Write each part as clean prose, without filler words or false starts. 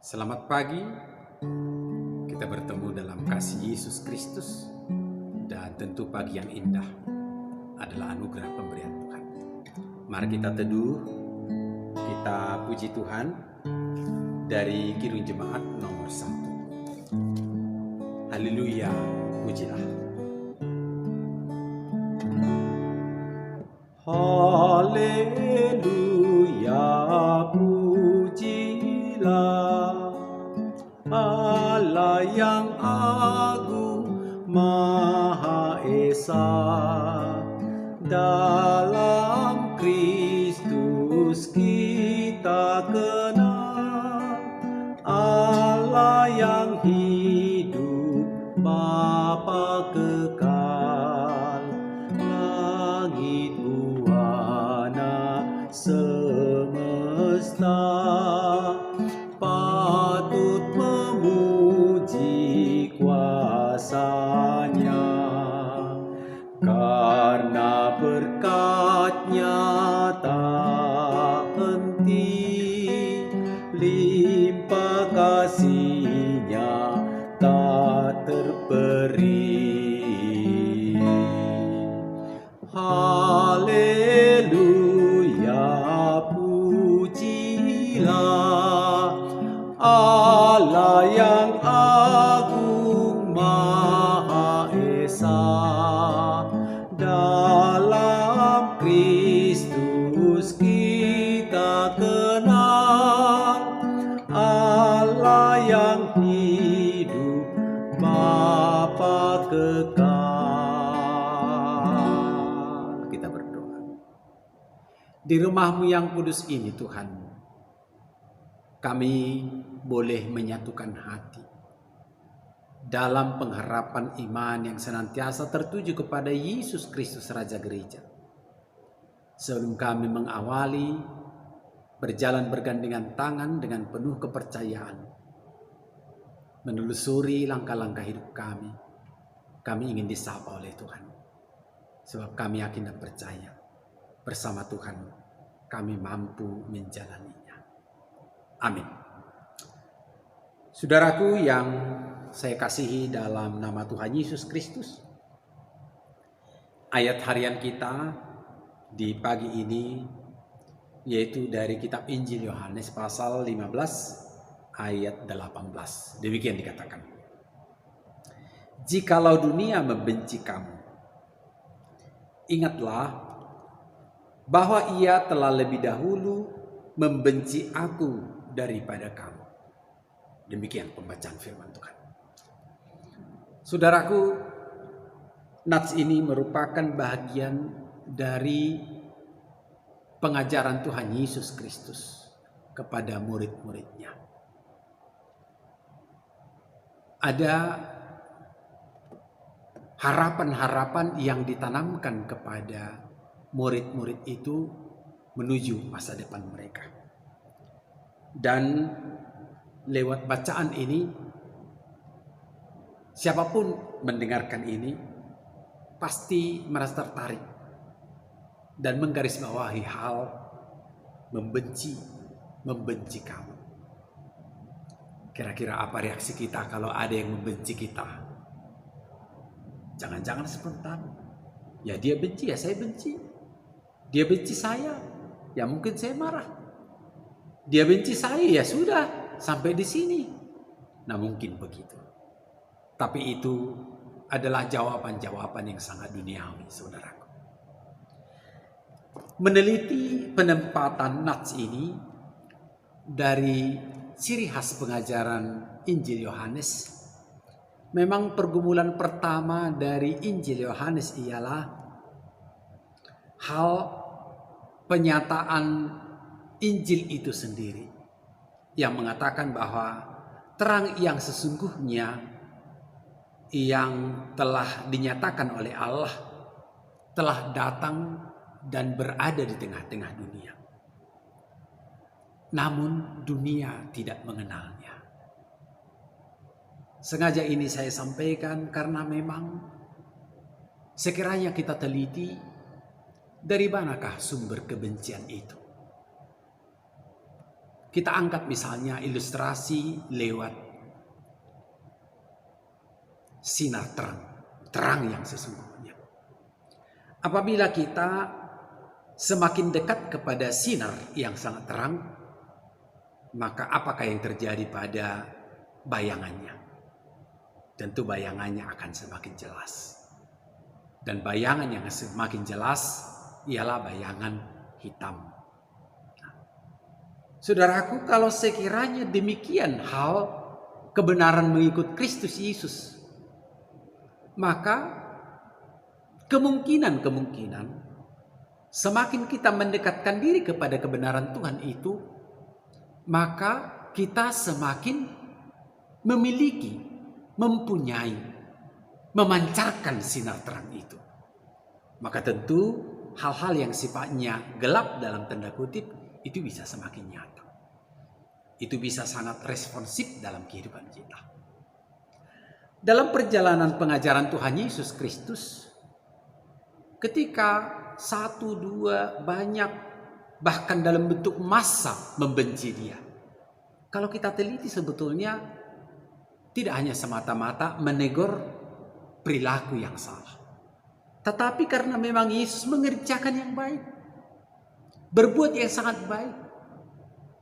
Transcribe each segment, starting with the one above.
Selamat pagi, kita bertemu dalam kasih Yesus Kristus. Dan tentu pagi yang indah adalah anugerah pemberian Tuhan. Mari kita teduh, kita puji Tuhan dari Kidung Jemaat nomor 1. Haleluya, pujilah. Haleluya, pujilah Allah yang agung Maha Esa. Dalam Kristus kita kenal Allah yang hidup, Bapa kekal, langit buana semesta patut memuji kuasa-Nya, karena berkat-Nya tak henti, limpah kasih-Nya tak terperi. Haleluya, pujilah Allah yang agung Maha Esa. Dalam Kristus kita kenal Allah yang hidup, Bapa kekal. Kita berdoa. Di rumah-Mu yang kudus ini Tuhan, kami boleh menyatukan hati dalam pengharapan iman yang senantiasa tertuju kepada Yesus Kristus Raja Gereja. Sebelum kami mengawali berjalan bergandengan tangan dengan penuh kepercayaan, menelusuri langkah-langkah hidup kami ingin disapa oleh Tuhan. Sebab kami yakin dan percaya bersama Tuhan kami mampu menjalaninya. Amin. Saudaraku yang saya kasihi dalam nama Tuhan Yesus Kristus, ayat harian kita di pagi ini yaitu dari kitab Injil Yohanes pasal 15 ayat 18. Demikian dikatakan. Jikalau dunia membenci kamu, ingatlah bahwa ia telah lebih dahulu membenci aku daripada kamu. Demikian pembacaan firman Tuhan. Saudaraku, nats ini merupakan bagian dari pengajaran Tuhan Yesus Kristus kepada murid-muridnya. Ada harapan-harapan yang ditanamkan kepada murid-murid itu menuju masa depan mereka. Dan lewat bacaan ini, siapapun mendengarkan ini pasti merasa tertarik dan menggarisbawahi hal membenci kamu. Kira-kira apa reaksi kita kalau ada yang membenci kita? Jangan-jangan spontan. Ya dia benci, ya saya benci. Dia benci saya, ya mungkin saya marah. Dia benci saya, ya sudah, sampai di sini. Nah mungkin begitu. Tapi itu adalah jawaban-jawaban yang sangat duniawi, saudaraku. Meneliti penempatan nats ini dari ciri khas pengajaran Injil Yohanes, memang pergumulan pertama dari Injil Yohanes ialah hal penyataan Injil itu sendiri yang mengatakan bahwa terang yang sesungguhnya yang telah dinyatakan oleh Allah telah datang dan berada di tengah-tengah dunia. Namun dunia tidak mengenalnya. Sengaja ini saya sampaikan karena memang sekiranya kita teliti dari manakah sumber kebencian itu. Kita angkat misalnya ilustrasi lewat sinar terang, terang yang sesungguhnya. Apabila kita semakin dekat kepada sinar yang sangat terang, maka apakah yang terjadi pada bayangannya? Tentu bayangannya akan semakin jelas. Dan bayangan yang semakin jelas ialah bayangan hitam. Saudaraku, kalau sekiranya demikian hal kebenaran mengikut Kristus Yesus, maka kemungkinan semakin kita mendekatkan diri kepada kebenaran Tuhan itu, maka kita semakin memiliki, mempunyai, memancarkan sinar terang itu. Maka tentu hal-hal yang sifatnya gelap dalam tanda kutip itu bisa semakin nyata. Itu bisa sangat responsif dalam kehidupan kita. Dalam perjalanan pengajaran Tuhan Yesus Kristus, ketika 1, 2, banyak, bahkan dalam bentuk massa membenci dia. Kalau kita teliti sebetulnya tidak hanya semata-mata menegur perilaku yang salah. Tetapi karena memang Yesus mengerjakan yang baik, berbuat yang sangat baik.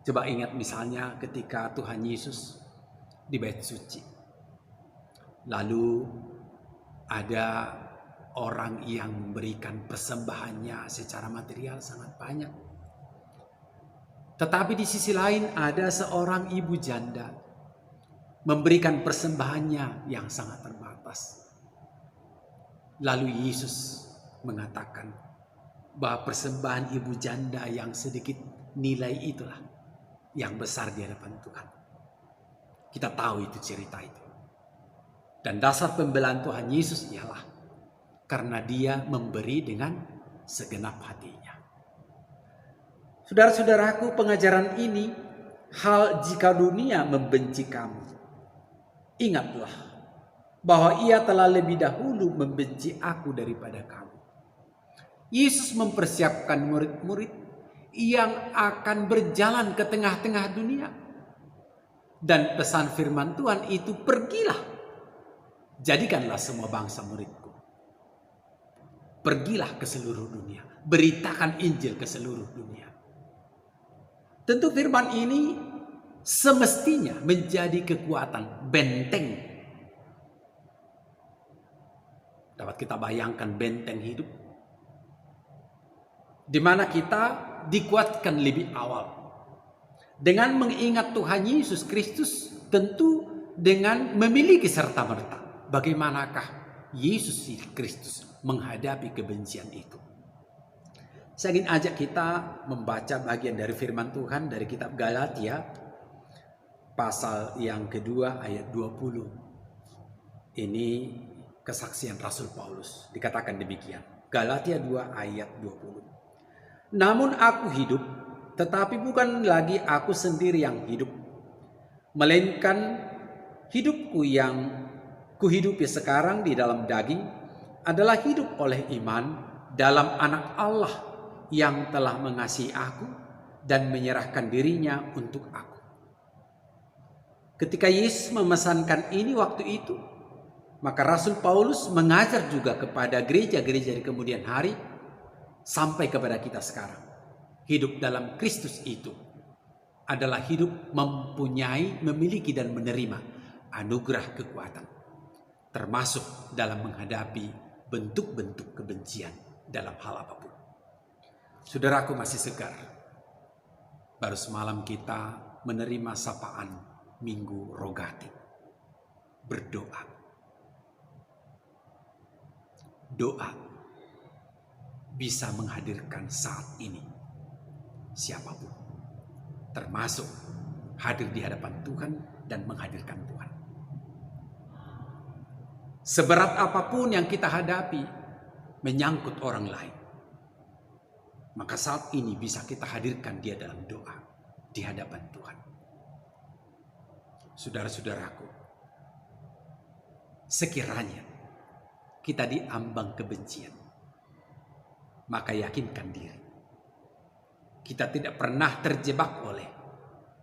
Coba ingat misalnya ketika Tuhan Yesus di Bait Suci. Lalu ada orang yang memberikan persembahannya secara material sangat banyak. Tetapi di sisi lain ada seorang ibu janda memberikan persembahannya yang sangat terbatas. Lalu Yesus mengatakan bahwa persembahan ibu janda yang sedikit nilai itulah yang besar di hadapan Tuhan. Kita tahu itu cerita itu. Dan dasar pembelaan Tuhan Yesus ialah karena dia memberi dengan segenap hatinya. Saudara-saudaraku, pengajaran ini, hal jika dunia membenci kamu, ingatlah bahwa ia telah lebih dahulu membenci aku daripada kamu. Yesus mempersiapkan murid-murid yang akan berjalan ke tengah-tengah dunia. Dan pesan firman Tuhan itu, pergilah, jadikanlah semua bangsa muridku. Pergilah ke seluruh dunia, beritakan Injil ke seluruh dunia. Tentu firman ini semestinya menjadi kekuatan, benteng. Dapat kita bayangkan benteng hidup, di mana kita dikuatkan lebih awal dengan mengingat Tuhan Yesus Kristus, tentu dengan memiliki serta-merta bagaimanakah Yesus Kristus menghadapi kebencian itu. Saya ingin ajak kita membaca bagian dari firman Tuhan dari kitab Galatia pasal yang kedua ayat 20. Ini kesaksian Rasul Paulus, dikatakan demikian. Galatia 2 ayat 20. Namun aku hidup, tetapi bukan lagi aku sendiri yang hidup, melainkan hidupku yang kuhidupi sekarang di dalam daging adalah hidup oleh iman dalam Anak Allah yang telah mengasihi aku dan menyerahkan dirinya untuk aku. Ketika Yesus memesankan ini waktu itu, maka Rasul Paulus mengajar juga kepada gereja-gereja di kemudian hari sampai kepada kita sekarang. Hidup dalam Kristus itu adalah hidup mempunyai, memiliki dan menerima anugerah kekuatan, termasuk dalam menghadapi bentuk-bentuk kebencian dalam hal apapun. Saudaraku masih segar. Baru semalam kita menerima sapaan Minggu Rogati. Berdoa. Doa bisa menghadirkan saat ini siapapun, termasuk hadir di hadapan Tuhan dan menghadirkan Tuhan. Seberat apapun yang kita hadapi menyangkut orang lain, maka saat ini bisa kita hadirkan dia dalam doa di hadapan Tuhan. Saudara-saudaraku, sekiranya kita diambang kebencian, maka yakinkan diri, kita tidak pernah terjebak oleh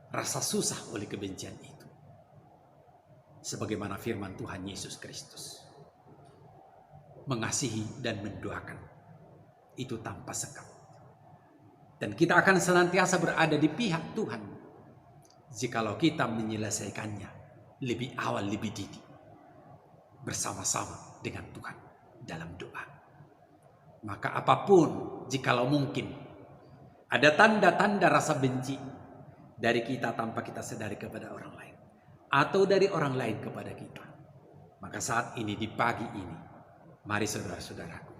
rasa susah oleh kebencian itu. Sebagaimana firman Tuhan Yesus Kristus, mengasihi dan mendoakan itu tanpa sekat. Dan kita akan senantiasa berada di pihak Tuhan jikalau kita menyelesaikannya lebih awal, lebih dini, bersama-sama dengan Tuhan dalam doa. Maka apapun, jikalau mungkin ada tanda-tanda rasa benci dari kita tanpa kita sadari kepada orang lain, atau dari orang lain kepada kita, maka saat ini, di pagi ini, mari saudara-saudaraku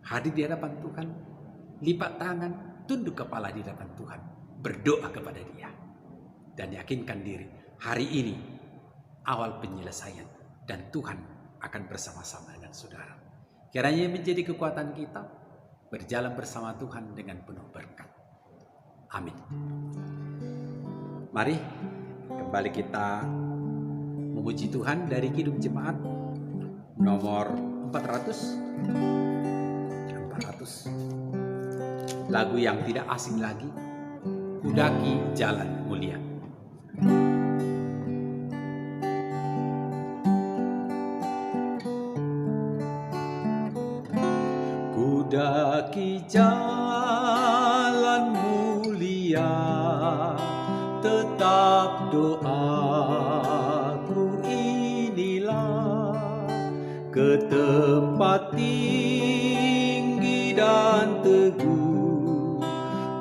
hadir di hadapan Tuhan, lipat tangan, tunduk kepala di hadapan Tuhan, berdoa kepada Dia, dan yakinkan diri hari ini awal penyelesaian, dan Tuhan akan bersama-sama dengan saudara. Kiranya menjadi kekuatan kita berjalan bersama Tuhan dengan penuh berkat. Amin. Mari kembali kita memuji Tuhan dari Kidung Jemaat nomor 400, lagu yang tidak asing lagi, Kudaki Jalan Mulia. Kudaki jalan mulia, tetap doaku inilah, ke tempat tinggi dan teguh,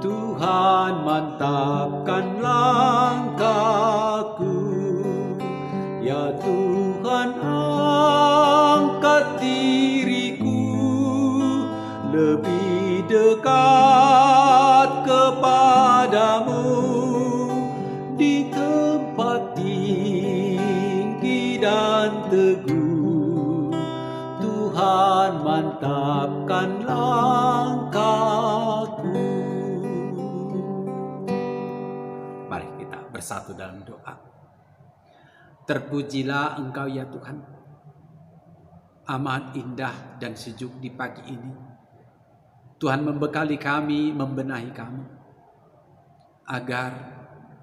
Tuhan mantapkan langkahku. Ya Tuhan, angkat diriku lebih dekat kepadamu, di tempat tinggi dan teguh, Tuhan mantapkan langkahku. Mari kita bersatu dalam doa. Terpujilah Engkau ya Tuhan, amat indah dan sejuk di pagi ini. Tuhan membekali kami, membenahi kami, agar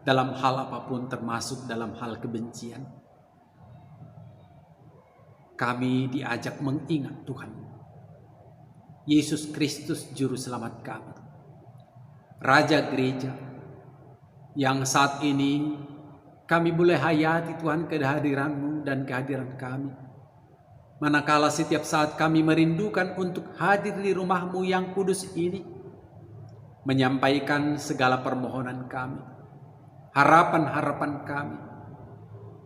dalam hal apapun, termasuk dalam hal kebencian, kami diajak mengingat Tuhan Yesus Kristus Juru Selamat kami, Raja Gereja, yang saat ini kami boleh hayati Tuhan kehadiran-Mu dan kehadiran kami. Manakala setiap saat kami merindukan untuk hadir di rumah-Mu yang kudus ini, menyampaikan segala permohonan kami, harapan-harapan kami.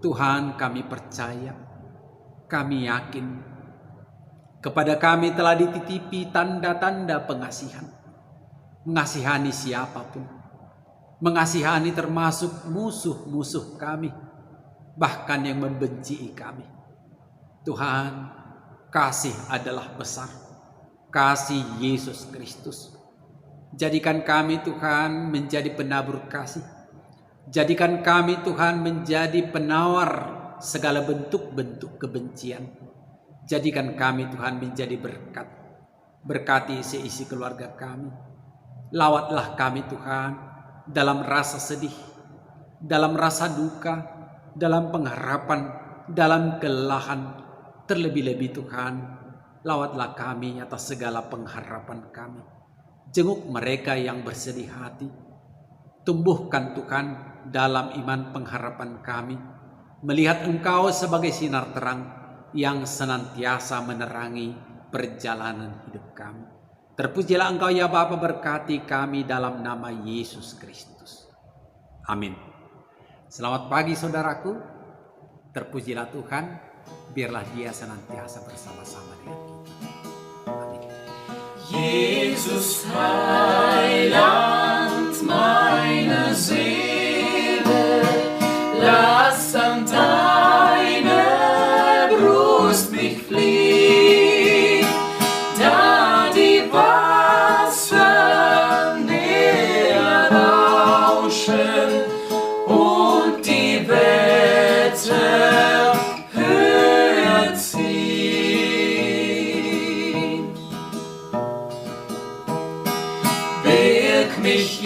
Tuhan, kami percaya, kami yakin, kepada kami telah dititipi tanda-tanda pengasihan. Mengasihani siapapun, mengasihani termasuk musuh-musuh kami, bahkan yang membenci kami. Tuhan, kasih adalah besar, kasih Yesus Kristus. Jadikan kami Tuhan menjadi penabur kasih. Jadikan kami Tuhan menjadi penawar segala bentuk-bentuk kebencian. Jadikan kami Tuhan menjadi berkat. Berkati seisi keluarga kami. Lawatlah kami Tuhan dalam rasa sedih, dalam rasa duka, dalam pengharapan, dalam kelelahan. Terlebih-lebih Tuhan, lawatlah kami atas segala pengharapan kami. Jenguk mereka yang bersedih hati. Tumbuhkan Tuhan dalam iman pengharapan kami, melihat Engkau sebagai sinar terang yang senantiasa menerangi perjalanan hidup kami. Terpujilah Engkau ya Bapa, berkati kami dalam nama Yesus Kristus. Amin. Selamat pagi saudaraku. Terpujilah Tuhan. Biarlah Dia senantiasa bersama-sama dengan kita. Amin. Jesus, Heiland meiner Seele, lass an deine Brust mich fliehen, da die Wasser näher rauschen und die Wette mich